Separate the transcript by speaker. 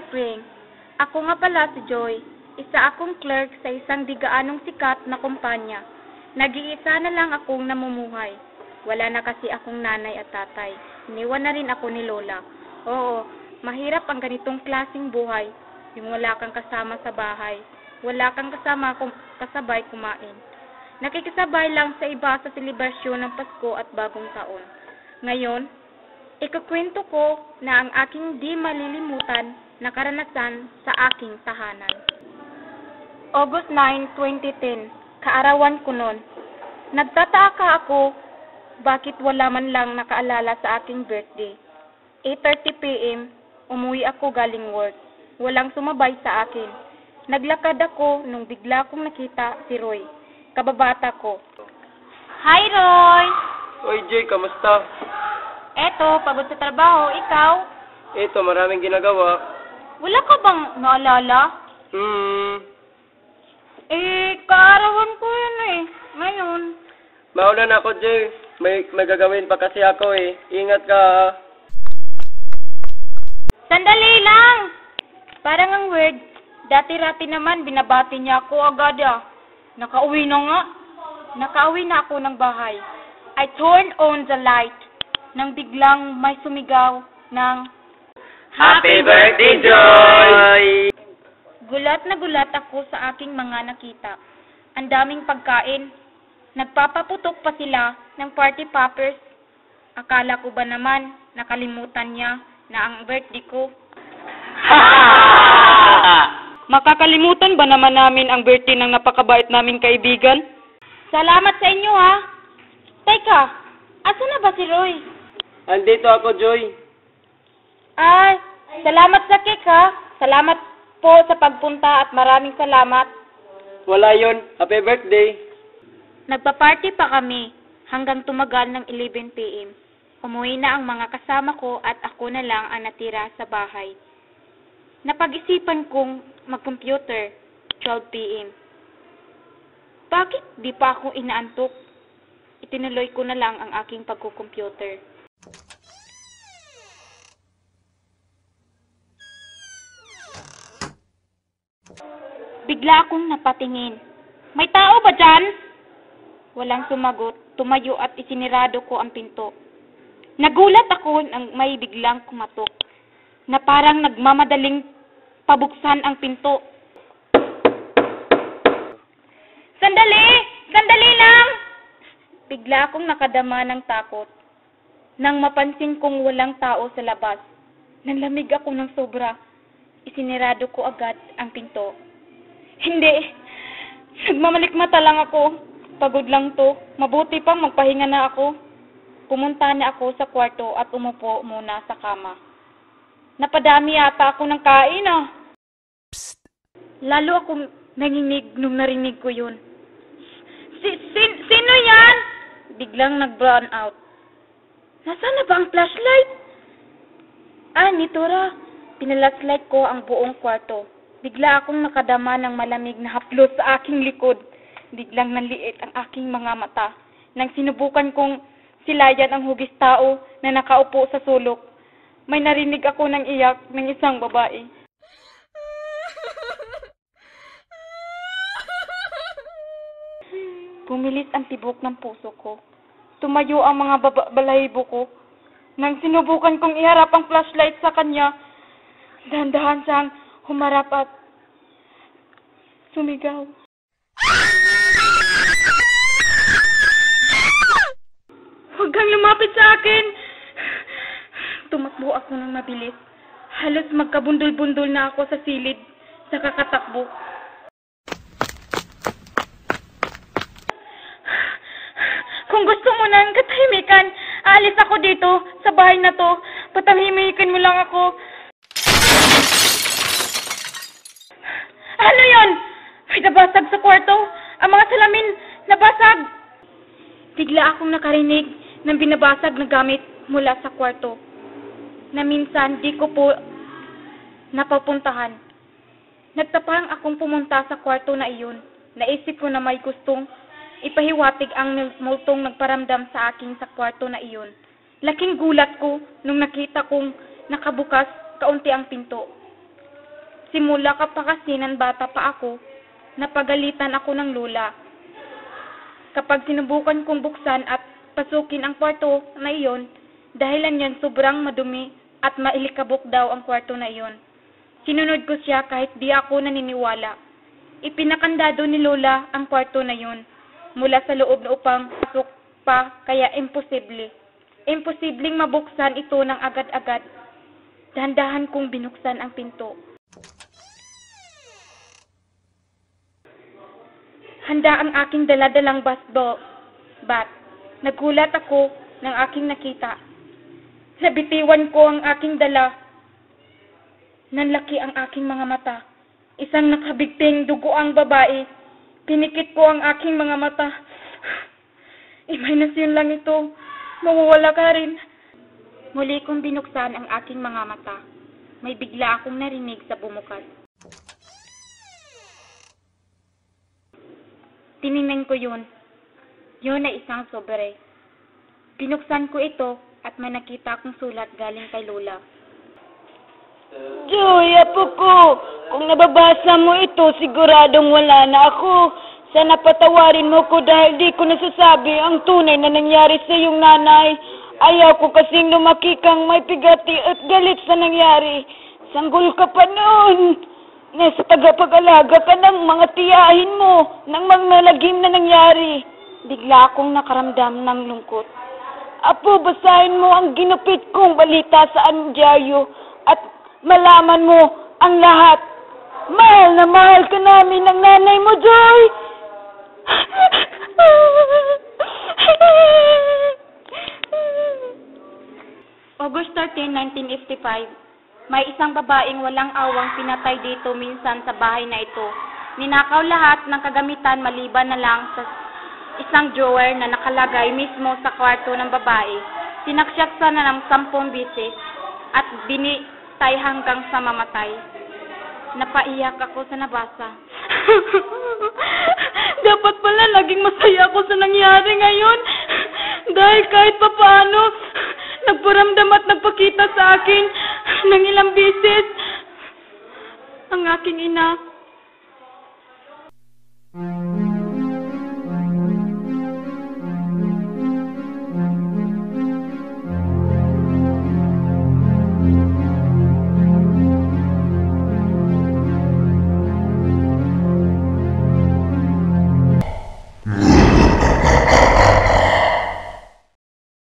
Speaker 1: spring. Ako nga pala si Joy, isa akong clerk sa isang di gaanong sikat na kumpanya. Nag-iisa na lang akong namumuhay. Wala na kasi akong nanay at tatay. Iniwan na rin ako ni Lola. Oo, mahirap ang ganitong klaseng buhay. Yung wala kang kasama sa bahay. Wala kang kasabay kumain. Nakikisabay lang sa iba sa selebrasyon ng Pasko at Bagong Taon. Ngayon, ikukwento ko na ang aking di malilimutan na karanasan sa aking tahanan. August 9, 2010, kaarawan ko noon. Nagtataka ako bakit wala man lang nakaalala sa aking birthday. 8:30 p.m., umuwi ako galing work. Walang sumabay sa akin. Naglakad ako nung bigla kong nakita si Roy, kababata ko. Hi, Roy!
Speaker 2: Oy, Jay, kamusta?
Speaker 1: Eto, pagod sa trabaho. Ikaw?
Speaker 2: Ito, maraming ginagawa.
Speaker 1: Wala ka bang naalala? Kaarawan ko yun eh. Ngayon.
Speaker 2: Maulan ako, Jay. May gagawin pa kasi ako eh. Ingat ka.
Speaker 1: Sandali lang! Parang ang weird. Dati-rati naman, binabati niya ako agad ah. Nakauwi na ako ng bahay. I turned on the light. Nang biglang may sumigaw ng
Speaker 2: Happy birthday, Joy!
Speaker 1: Gulat na gulat ako sa aking mga nakita. Ang daming pagkain. Nagpapaputok pa sila ng party poppers. Akala ko ba naman nakalimutan niya na ang birthday ko? Makakalimutan ba naman namin ang birthday ng napakabait naming kaibigan? Salamat sa inyo ha. Teka, asa na ba si Roy?
Speaker 2: Andito ako, Joy.
Speaker 1: Ay, salamat sa cake ha. Salamat po sa pagpunta at maraming salamat.
Speaker 2: Wala yon. Happy birthday.
Speaker 1: Nagpa-party pa kami hanggang tumagal ng 11 p.m. Umuwi na ang mga kasama ko at ako na lang ang natira sa bahay. Napag-isipan kong mag-computer 12 p.m. Bakit di pa ako inaantok? Itinuloy ko na lang ang aking pagko-computer. Bigla akong napatingin. May tao ba dyan? Walang sumagot. Tumayo at isinirado ko ang pinto. Nagulat ako nang may biglang kumatok na parang nagmamadaling pabuksan ang pinto. Sandali! Sandali lang! Bigla akong nakadama ng takot. Nang mapansin kong walang tao sa labas, nanlamig ako ng sobra. Isinirado ko agad ang pinto. Hindi. Nagmamalikmata lang ako. Pagod lang to. Mabuti pang magpahinga na ako. Pumunta na ako sa kwarto at umupo muna sa kama. Napadami yata ako ng kain ah. Psst. Lalo akong nanginig nung narinig ko yun. Sino yan? Biglang nag-brown out. Nasaan na ba ang flashlight? Nitora. Pinalashlight ko ang buong kwarto. Bigla akong nakadama ng malamig na haplos sa aking likod. Biglang nanliit ang aking mga mata. Nang sinubukan kong silayan ang hugis tao na nakaupo sa sulok, may narinig ako ng iyak ng isang babae. Pumilis ang tibok ng puso ko. Tumayo ang mga balahibo ko. Nang sinubukan kong iharap ang flashlight sa kanya, dahan-dahan siyang humarap at sumigaw. Huwag kang lumapit sa akin! Tumakbo ako ng mabilis. Halos magkabundol-bundol na ako sa silid sa kakatakbo. Kung gusto mo ng katahimikan, aalis ako dito sa bahay na to. Patahimikan mo lang ako. Ano yun? May nabasag sa kwarto. Ang mga salamin nabasag. Bigla akong nakarinig ng binabasag na gamit mula sa kwarto na minsan di ko po napapuntahan. Nagtapang akong pumunta sa kwarto na iyon. Naisip ko na may gustong ipahiwatig ang multong nagparamdam sa akin sa kwarto na iyon. Laking gulat ko nung nakita kong nakabukas kaunti ang pinto. Simula ka pa kasi ng bata pa ako, napagalitan ako ng lola. Kapag sinubukan kong buksan at pasukin ang kwarto na iyon, dahilan yan sobrang madumi at mailikabok daw ang kwarto na iyon. Sinunod ko siya kahit di ako naniniwala. Ipinakandado ni lola ang kwarto na iyon mula sa loob na upang pasok pa kaya imposible. Imposibleng mabuksan ito ng agad-agad. Dahan-dahan kong binuksan ang pinto. Handa ang aking daladalang baseball bat. Nagulat ako ng aking nakita. Nabitiwan ko ang aking dala. Nanlaki ang aking mga mata. Isang nakabigting dugoang babae. Pinikit ko ang aking mga mata. Imahinasyon lang ito. Mawawala ka rin. Muli kong binuksan ang aking mga mata. May bigla akong narinig sa bumukas. Tiningnan ko yun. Yun ay isang sobre. Binuksan ko ito at may nakita akong sulat galing kay lola.
Speaker 3: Joy, apo ko, kung nababasa mo ito, siguradong wala na ako. Sana patawarin mo ko dahil di ko nasasabi ang tunay na nangyari sa iyong nanay. Ayaw ko kasing lumaki kang may pigati at galit sa nangyari. Sanggol ka pa noon. Nasa tagapag-alaga ka ng mga tiyahin mo nang magnalagim na nangyari. Bigla akong nakaramdam ng lungkot. Apo, basahin mo ang ginupit kong balita sa dyaryo at malaman mo ang lahat. Mahal na mahal ka namin ng nanay mo, Joy!
Speaker 1: August 13, 1955. May isang babaeng walang awang pinatay dito minsan sa bahay na ito. Ninakaw lahat ng kagamitan maliban na lang sa isang drawer na nakalagay mismo sa kwarto ng babae. Sinaksaksa na ng 10 bisis at binitay hanggang sa mamatay. Napaiyak ako sa nabasa.
Speaker 3: Dapat pala naging masaya ako sa nangyari ngayon. Dahil kahit papaano, nagparamdam at nagpakita sa akin ng ilang bisis ang aking ina.